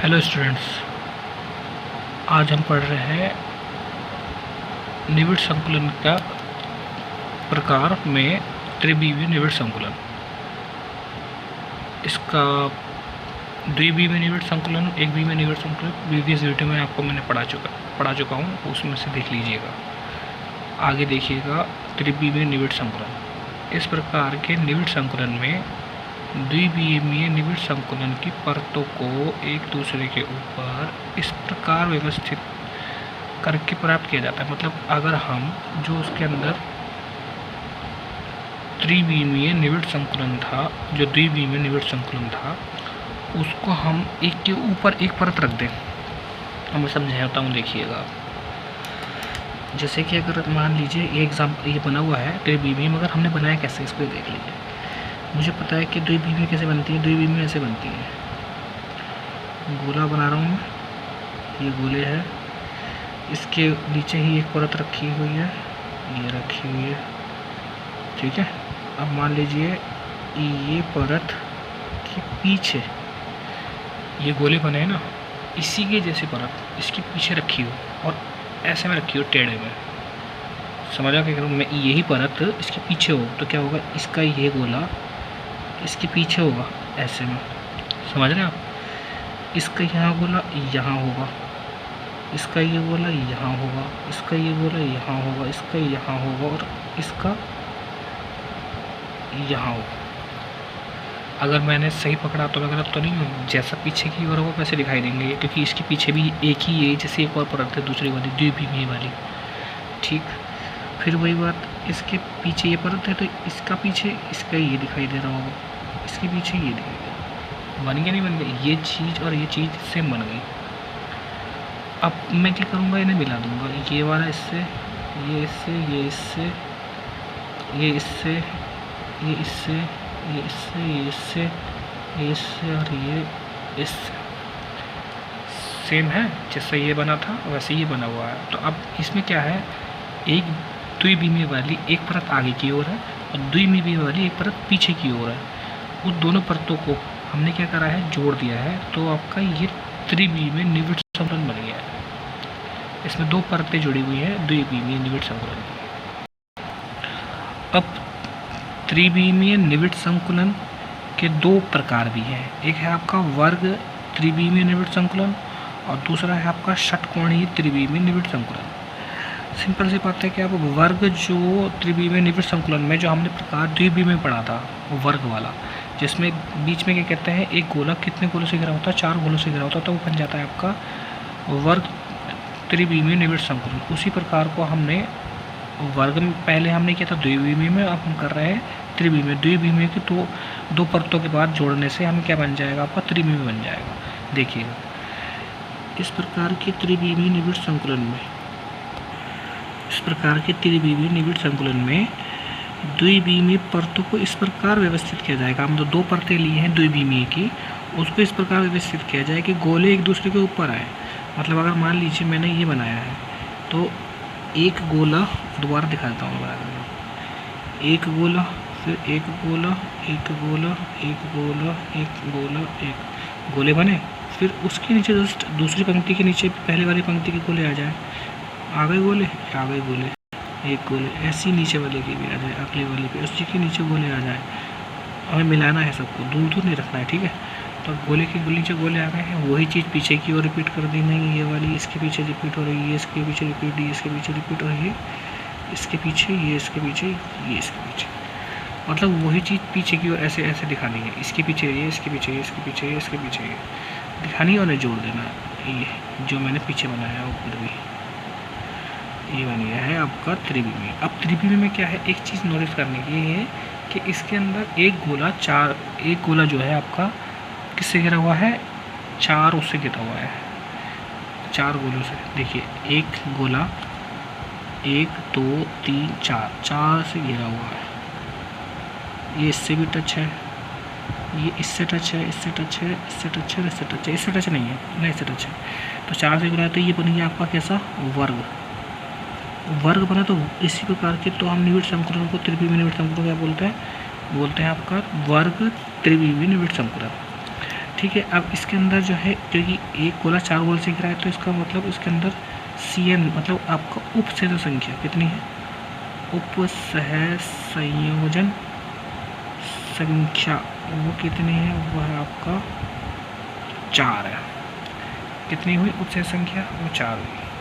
Hello students, आज हम पढ़ रहे हैं निविड़ संकुलन का प्रकार में त्रिविमीय निविड़ संकुलन। इसका द्विविमीय निविड़ संकुलन, एक विमीय निविड़ संकुलन प्रीवियस वीडियो में आपको मैंने पढ़ा चुका हूँ, उसमें से देख लीजिएगा। आगे देखिएगा त्रिविमीय निविड़ संकुलन। इस प्रकार के निविड़ संकुलन में द्विविमीय निविड़ संकुलन की परतों को एक दूसरे के ऊपर इस प्रकार व्यवस्थित करके प्राप्त किया जाता है। मतलब अगर हम जो उसके अंदर त्रिविमीय निविड़ संकुलन था, जो द्विविमीय निविड़ संकुलन था, उसको हम एक के ऊपर एक परत रख दें। मैं समझाता हूँ, देखिएगा। जैसे कि अगर मान लीजिए ये एग्जाम्पल ये बना हुआ है त्रिविमीय, मगर हमने बनाया कैसे, इसको देख लीजिए। मुझे पता है कि द्विविमीय कैसे बनती है। द्विविमीय ऐसे बनती है, गोला बना रहा हूँ मैं, ये गोले है, इसके नीचे ही एक परत रखी हुई है, ये रखी हुई है, ठीक है। अब मान लीजिए ये परत के पीछे ये गोले बने हैं ना, इसी के जैसी परत इसके पीछे रखी हो और ऐसे में रखी हो, टेढ़े में। समझा कि मैं यही परत इसके पीछे हो तो क्या होगा, इसका ये गोला इसके पीछे होगा, ऐसे में। समझ रहे हैं आप। इसका यहाँ गोला यहाँ होगा, इसका ये गोला यहाँ होगा, इसका ये गोला यहाँ होगा, इसका यहाँ होगा और इसका यहाँ होगा। अगर मैंने सही पकड़ा तो मैं गलत तो नहीं हूँ। जैसा पीछे की ओर होगा वैसे दिखाई देंगे, क्योंकि इसके पीछे भी एक ही है, जैसे एक और परत है दूसरी वाली, द्विविमीय वाली, ठीक। फिर वही बात, इसके पीछे ये परत है तो इसका पीछे इसका ये दिखाई दे रहा होगा, इसके पीछे ये दिखाई दे रहा। बन गया नहीं बन गया, ये चीज़ और ये चीज़ सेम बन गई। अब मैं क्या करूँगा, इन्हें मिला दूँगा, ये वाला इससे, ये इससे, ये इससे, ये इससे, ये इससे, ये इससे, ये इससे, ये इससे और ये इससे। सेम है, जैसे ये बना था वैसे ये बना हुआ है। तो अब इसमें क्या है, एक द्विविमीय वाली एक परत आगे की ओर है और द्विविमीय वाली एक परत पीछे की ओर है। उस दोनों परतों को हमने क्या करा है, जोड़ दिया है, तो आपका ये त्रिविमीय निविड़ संकुलन बन गया है। इसमें दो परतें जुड़ी हुई हैं द्विविमीय निविड़ संकुलन की। अब त्रिविमीय निविड़ संकुलन के दो प्रकार भी हैं। एक है आपका वर्ग त्रिविमीय निविड़ संकुलन और दूसरा है आपका षटकोणीय त्रिविमीय निविड़ संकुलन। सिंपल सी बात है कि आप वर्ग जो त्रिविमीय निविड़ संकुलन में जो हमने प्रकार द्विविमीय में पढ़ा था, वो वर्ग वाला, जिसमें बीच में क्या कहते हैं, एक गोला कितने गोलों से घिरा होता है, 4 गोलों से घिरा होता है, तो वो बन जाता है आपका वर्ग त्रिविमीय निविड़ संकुलन। उसी प्रकार को हमने वर्ग में पहले हमने किया था द्विविमीय में, अब हम कर रहे हैं त्रिविमीय। द्विविमीय की तो दो परतों के बाद जोड़ने से हमें क्या बन जाएगा, आपका त्रिविमीय बन जाएगा। देखिएगा, इस प्रकार के त्रिविमीय निविड़ संकुलन में, इस प्रकार के त्रिविमीय निविड़ संकुलन में द्विविमीय परतों को इस प्रकार व्यवस्थित किया जाएगा। हम तो दो परतें ली हैं द्विविमीय की, उसको इस प्रकार व्यवस्थित किया जाए कि गोले एक दूसरे के ऊपर आए। मतलब अगर मान लीजिए मैंने ये बनाया है तो एक गोला, दोबारा दिखा देता हूँ, एक गोला, फिर एक गोला, एक गोला, एक गोला, एक गोला, एक गोले बने। फिर उसके नीचे जस्ट दूसरी पंक्ति के नीचे पहले वाली पंक्ति के गोले आ जाए, आ गए गोले, आ गए गोले, एक गोले, ऐसी नीचे वाले की भी आ जाए, अगले वाले पे उसी के नीचे गोले आ जाए। हमें मिलाना है सबको, दूर दूर नहीं रखना है, ठीक है। तो गोले के नीचे गोले आ गए हैं, वही चीज़ पीछे की ओर रिपीट कर दी। नहीं, ये वाली इसके पीछे रिपीट हो रही है, ये इसके पीछे रिपीट, ये इसके पीछे रिपीट, और ये इसके पीछे, ये इसके पीछे, ये इसके पीछे। मतलब वही चीज़ पीछे की ओर ऐसे ऐसे दिखानी है, इसके पीछे ये, इसके पीछे ये, इसके पीछे ये, इसके पीछे ये दिखानी है और जोड़ देना है। ये जो मैंने पीछे बनाया है ऊपर भी ये बन गया है आपका त्रिविमीय। अब त्रिविमीय में क्या है, एक चीज़ नोटिस करने की है कि इसके अंदर एक गोला जो है आपका किससे घिरा हुआ है, 4 उससे घिरा हुआ है, 4 गोलों से। देखिए, एक गोला 1 2 3 4 से घिरा हुआ है। ये इससे भी टच है, ये इससे टच है, इससे टच है, इससे टच है, इससे टच है, इससे टच नहीं है, नहीं इससे टच है। तो 4 से घिरा है, तो ये बन गया आपका कैसा, वर्ग बना। तो इसी प्रकार के तो हम निविड़ संकुलन को त्रिविमीय निविड़ संकुलन क्या बोलते हैं आपका वर्ग त्रिविमीय निविड़ संकुलन। ठीक है। अब इसके अंदर जो है, क्योंकि एक गोला 4 गोल से घिरा है, तो इसका मतलब इसके अंदर CN मतलब आपका उपसहज संख्या कितनी है, उपसहज संयोजन संख्या वो कितनी है, वह आपका 4 है। कितनी हुई उपसहज संख्या, वो 4 हुई।